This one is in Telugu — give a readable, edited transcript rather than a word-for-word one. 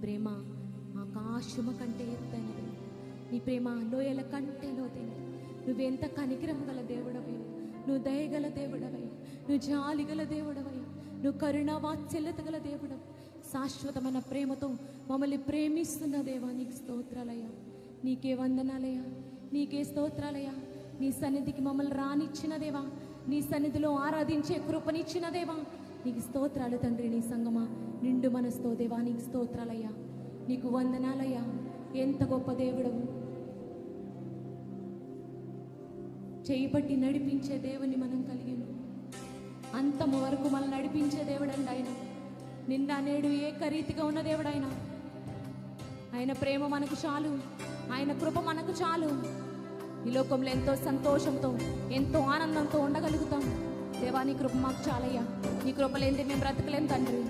ప్రేమ ఆకాశము కంటే ఎత్తైనది, నీ ప్రేమ లోయల కంటే లోతైనది. నువ్వెంత కనికరం గల దేవుడవై, నువ్వు దయగల దేవుడవై, నువ్వు జాలిగల దేవుడవై, నువ్వు కరుణ వాత్సల్యత గల దేవుడవు. శాశ్వతమైన ప్రేమతో మమ్మల్ని ప్రేమిస్తున్న దేవా, నీకు స్తోత్రాలయ్యా, నీకే వందనాలయ్యా, నీకే స్తోత్రాలయ్యా. నీ సన్నిధికి మమ్మల్ని రానిచ్చిన దేవా, నీ సన్నిధిలో ఆరాధించే కృపనిచ్చిన దేవా, నీకు స్తోత్రాలు తండ్రి. నీ సంగమా నిండు మనసుతో దేవా, నీకు స్తోత్రాలయ్యా, నీకు వందనాలయ్యా. ఎంత గొప్ప దేవుడవు, చేయబట్టి నడిపించే దేవుని మనం కలిగి, అంతము వరకు మనం నడిపించే దేవుడండి ఆయన. నిన్న నేడు ఏకరీతిగా ఉన్న దేవుడైనా, ఆయన ప్రేమ మనకు చాలు, ఆయన కృప మనకు చాలు. ఈ లోకంలో ఎంతో సంతోషంతో, ఎంతో ఆనందంతో ఉండగలుగుతాం. దేవా, నీ కృప మాకు చాలయ్యా. నీ కృప లేనిదే మేము బ్రతకలేం తండ్రి.